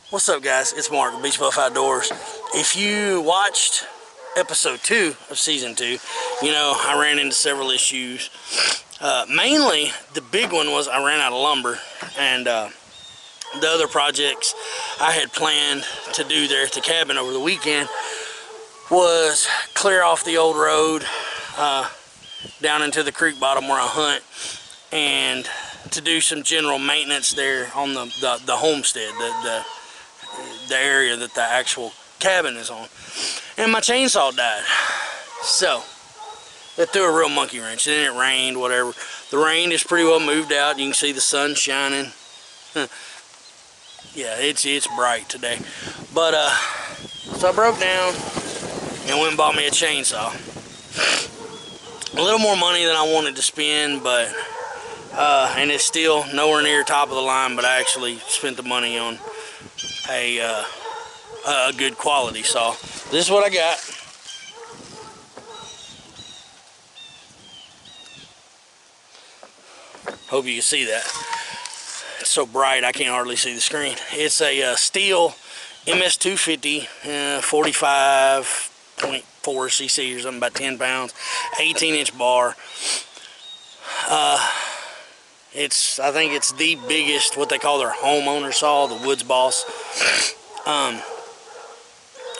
What's up, guys? It's Mark with Beach Buff Outdoors. If you watched episode 2 of season 2, you know I ran into several issues. Mainly, the big one was I ran out of lumber, and the other projects I had planned to do there at the cabin over the weekend was clear off the old road down into the creek bottom where I hunt, and to do some general maintenance there on the homestead, the area that the actual cabin is on. And my chainsaw died, so that threw a real monkey wrench. And then it rained, whatever. The rain is pretty well moved out. You can see the sun shining. Yeah, it's bright today. But so I broke down and went and bought me a chainsaw. A little more money than I wanted to spend, but and it's still nowhere near top of the line, but I actually spent the money on a good quality saw. This is what I got. Hope you can see that. It's so bright I can't hardly see the screen. It's a Stihl MS 250, 45.4 cc or something, about 10 pounds, 18-inch bar. I think it's the biggest, what they call their homeowner saw, the Woods Boss.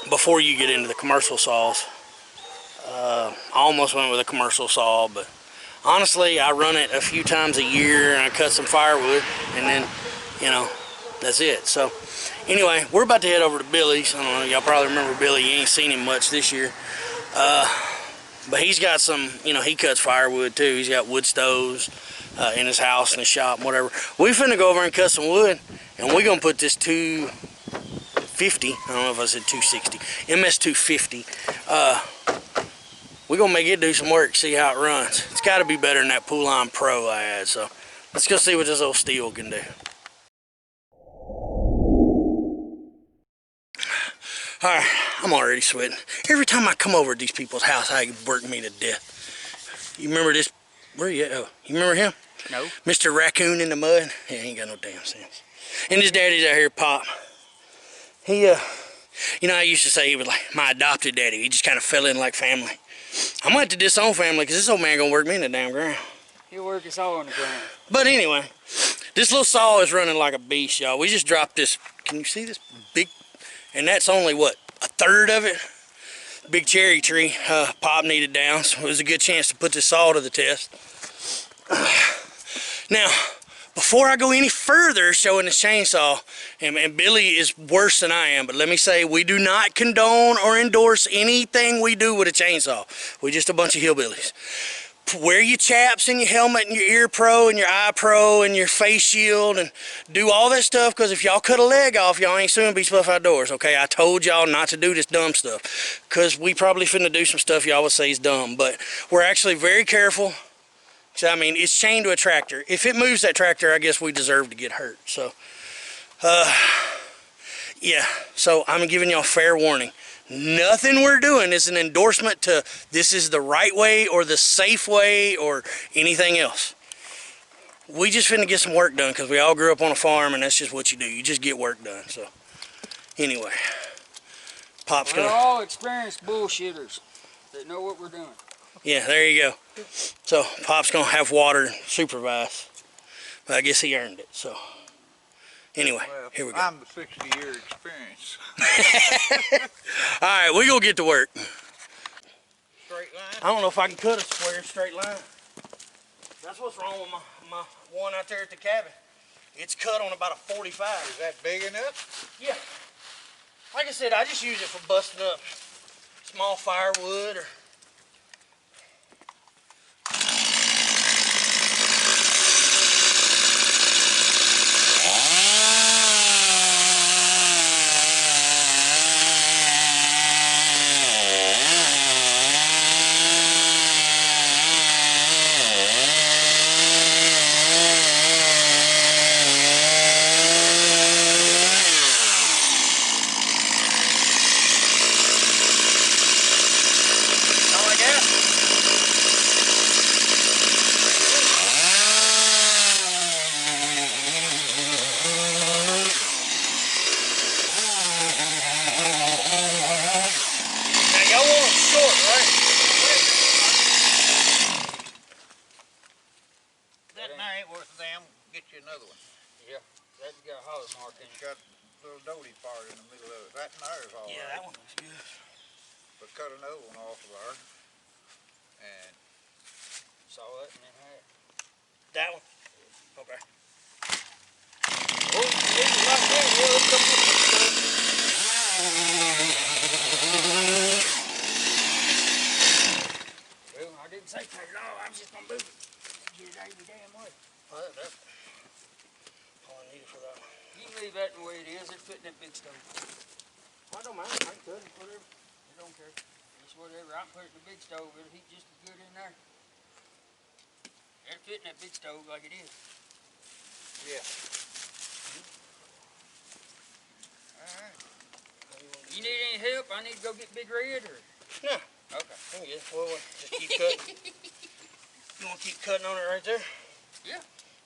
Before you get into the commercial saws, I almost went with a commercial saw, but honestly, I run it a few times a year, and I cut some firewood, and then, you know, that's it. So, anyway, we're about to head over to Billy's. I don't know, y'all probably remember Billy. You ain't seen him much this year. But he's got some, you know, he cuts firewood too. He's got wood stoves in his house and his shop and whatever. We finna go over and cut some wood, and we're gonna put this 250, I don't know if I said 260, MS 250. We're gonna make it do some work, see how it runs. It's gotta be better than that Poulan Pro I had, so let's go see what this old Stihl can do. Alright, I'm already sweating. Every time I come over to these people's house, I work me to death. You remember this? Where you at? Oh, you remember him? No. Mr. Raccoon in the mud? Yeah, he ain't got no damn sense. And his daddy's out here, Pop. He, you know, I used to say he was like my adopted daddy. He just kind of fell in like family. I'm gonna have to disown family because this old man gonna work me in the damn ground. He'll work us all on the ground. But anyway, this little saw is running like a beast, y'all. We just dropped this. Can you see this big? And that's only, what, a third of it? Big cherry tree Pop needed down, so it was a good chance to put this saw to the test. Now, before I go any further showing this chainsaw, and Billy is worse than I am, but let me say, we do not condone or endorse anything we do with a chainsaw. We're just a bunch of hillbillies. Wear your chaps and your helmet and your ear pro and your eye pro and your face shield and do all that stuff, because if y'all cut a leg off, y'all ain't suing Beach Buff Outdoors, okay? I told y'all not to do this dumb stuff, because we probably finna do some stuff y'all would say is dumb, but we're actually very careful. So, I mean, it's chained to a tractor. If it moves that tractor, I guess we deserve to get hurt. So, yeah, so I'm giving y'all fair warning. Nothing we're doing is an endorsement to this is the right way or the safe way or anything else. We just finna get some work done because we all grew up on a farm, and that's just what you do. You just get work done. So, anyway, Pop's gonna... We're all experienced bullshitters that know what we're doing. Yeah, there you go. So, Pop's gonna have water and supervise. But I guess he earned it, so... Anyway, well, here we go. I'm the 60-year experience. All right, we gonna get to work. Straight line? I don't know if I can cut a square straight line. That's what's wrong with my one out there at the cabin. It's cut on about a 45. Is that big enough? Yeah. Like I said, I just use it for busting up small firewood or... you another one. Yeah, that's got a hollow mark in it. It's got a little dotty part in the middle of it. That and there's all Yeah, right. that one looks good. But cut another one off of there. And Saw that in that hat. That one? Okay. Oh, you leave it like that, yeah, it'll come with it. Well, I didn't say take it off, I was just gonna move it. Get it out of your damn way. Well, that's all I needed for that one. You can leave that the way it is, it's fitting that big stove. I don't mind. I could. Whatever. I don't care. It's whatever, I can put it in the big stove, it'll heat just as good in there. It'll fit in that big stove like it is. yeah. Alright. You need any help? I need to go get Big Red or? No. Okay. I'm good. Well, just keep cutting. You want to keep cutting on it right there? Yeah.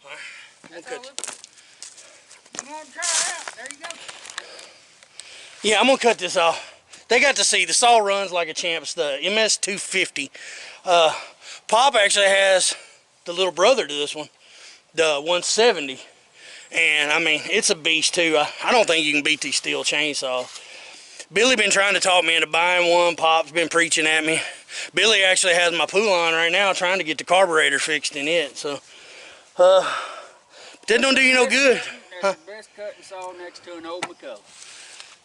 All right. That's all you want to try it out? There you go. Yeah, I'm going to cut this off. They got to see the saw runs like a champ. It's the MS 250. Pop actually has the little brother to this one, the 170. And I mean, it's a beast too. I don't think you can beat these Stihl chainsaws. Billy been trying to talk me into buying one. Pop's been preaching at me. Billy actually has my pool on right now trying to get the carburetor fixed in it. So, that don't do you no good. That's the best cutting saw next to an old McCullough.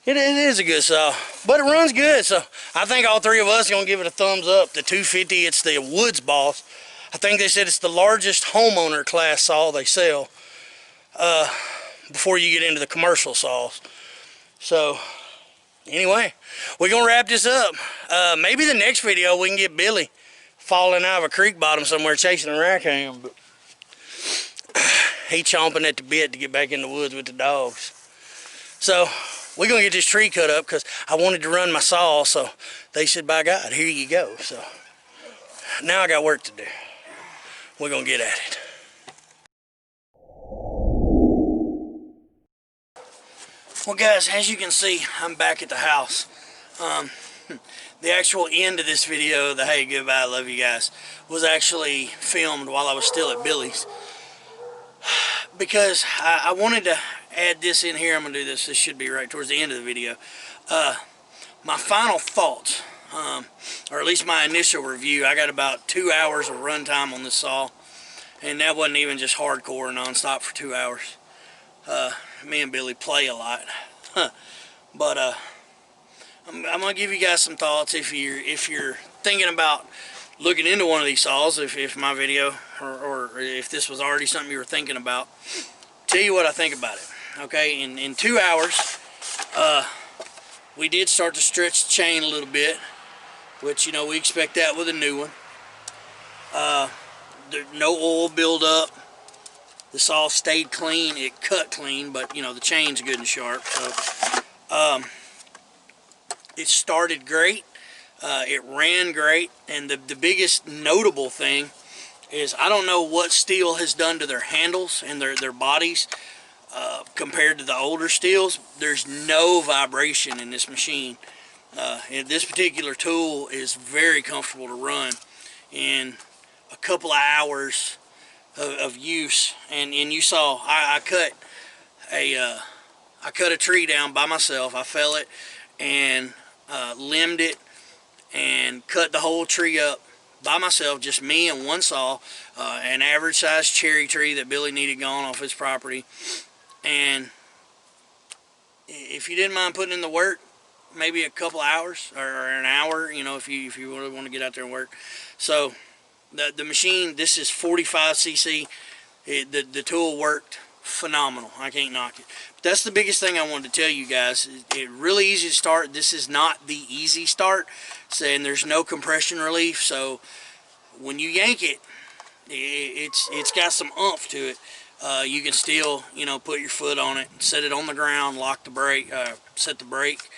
It is a good saw, but it runs good. So I think all three of us are gonna give it a thumbs up. The 250, it's the Woods Boss. I think they said it's the largest homeowner class saw they sell before you get into the commercial saws. So anyway, we're gonna wrap this up. Maybe the next video we can get Billy falling out of a creek bottom somewhere chasing a raccoon, but he chomping at the bit to get back in the woods with the dogs. So we're gonna get this tree cut up because I wanted to run my saw, so they said, by God, here you go. So now I got work to do. We're gonna get at it. Well guys, as you can see, I'm back at the house. The actual end of this video, the hey, goodbye, I love you guys, was actually filmed while I was still at Billy's. Because I wanted to add this in here. I'm going to do this. This should be right towards the end of the video. My final thoughts, or at least my initial review. I got about 2 hours of runtime on this saw. And that wasn't even just hardcore non-stop for 2 hours. Me and Billy play a lot. But I'm going to give you guys some thoughts if you're thinking about looking into one of these saws, if my video or if this was already something you were thinking about. Tell you what I think about it. Okay, in 2 hours, we did start to stretch the chain a little bit, which, you know, we expect that with a new one. No oil buildup. The saw stayed clean. It cut clean, but, you know, the chain's good and sharp. So, it started great. It ran great, and the biggest notable thing is I don't know what Stihl has done to their handles and their bodies compared to the older Stihls. There's no vibration in this machine. And this particular tool is very comfortable to run in a couple of hours of use. And you saw I cut a tree down by myself. I fell it and limbed it and cut the whole tree up by myself, just me and one saw, an average sized cherry tree that Billy needed gone off his property. And if you didn't mind putting in the work, maybe a couple hours or an hour, you know, if you really want to get out there and work. So the machine, this is 45cc. The tool worked phenomenal. I can't knock it. But that's the biggest thing I wanted to tell you guys. It's really easy to start. This is not the easy start, and there's no compression relief. So when you yank it, it's got some oomph to it. You can still, you know, put your foot on it, set it on the ground, lock the brake, set the brake,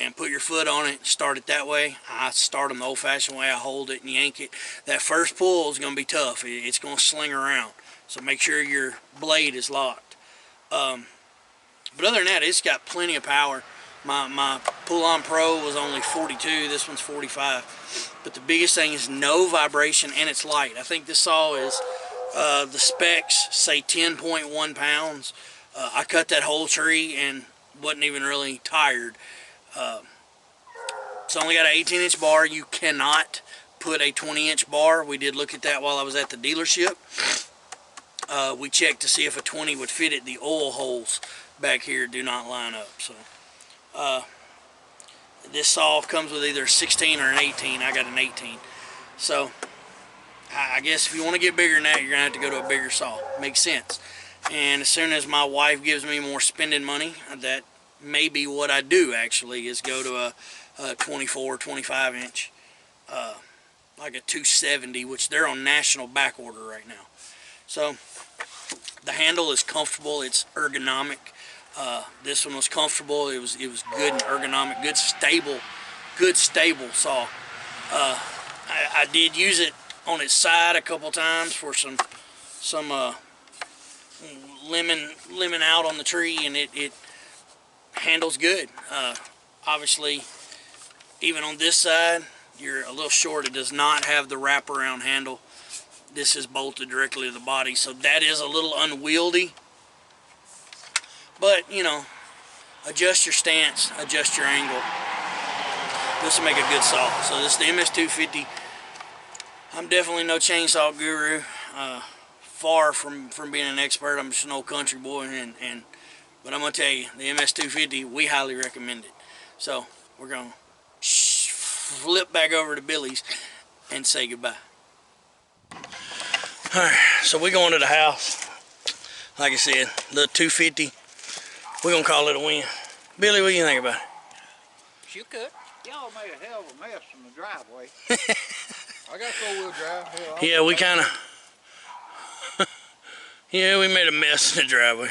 and put your foot on it, start it that way. I start them the old-fashioned way. I hold it and yank it. That first pull is going to be tough. It's going to sling around. So make sure your blade is locked. But other than that, it's got plenty of power. My pull-on Pro was only 42. This one's 45. But the biggest thing is no vibration, and it's light. I think this saw is The specs say 10.1 pounds. I cut that whole tree and wasn't even really tired. It's only got an 18-inch bar. You cannot put a 20-inch bar. We did look at that while I was at the dealership. We checked to see if a 20 would fit it. The oil holes back here do not line up. So this saw comes with either a 16 or an 18. I got an 18. So I guess if you want to get bigger than that, you're going to have to go to a bigger saw. Makes sense. And as soon as my wife gives me more spending money, that may be what I do actually, is go to a 24, 25 inch, like a 270, which they're on national back order right now. So the handle is comfortable, it's ergonomic. This one was comfortable, it was good and ergonomic, good stable saw. I did use it on its side a couple times for some lemon out on the tree, and it handles good. Obviously, even on this side, you're a little short. It does not have the wraparound handle. This is bolted directly to the body, so that is a little unwieldy. But, you know, adjust your stance, adjust your angle. This will make a good saw. So this is the MS-250. I'm definitely no chainsaw guru. Far from being an expert. I'm just an old country boy, but I'm gonna tell you, the MS-250, we highly recommend it. So we're gonna flip back over to Billy's and say goodbye. All right, so we're going to the house. Like I said, the 250. We're gonna call it a win. Billy, what do you think about it? You could. Y'all made a hell of a mess in the driveway. I got 4-wheel drive. Hell, Yeah, we kind of. Yeah, we made a mess in the driveway.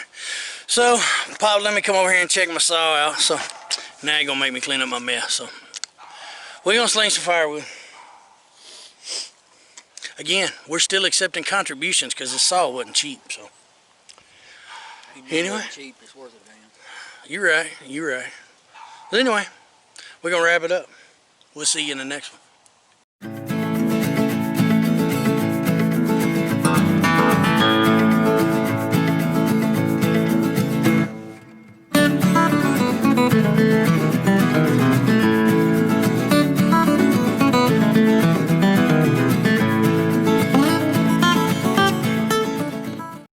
So, Pop let me come over here and check my saw out. So, now you're going to make me clean up my mess. So, we're going to sling some firewood. Again, we're still accepting contributions because this saw wasn't cheap. So, anyway. Cheap, it's worth it, man. You're right. You're right. But anyway, we're going to wrap it up. We'll see you in the next one.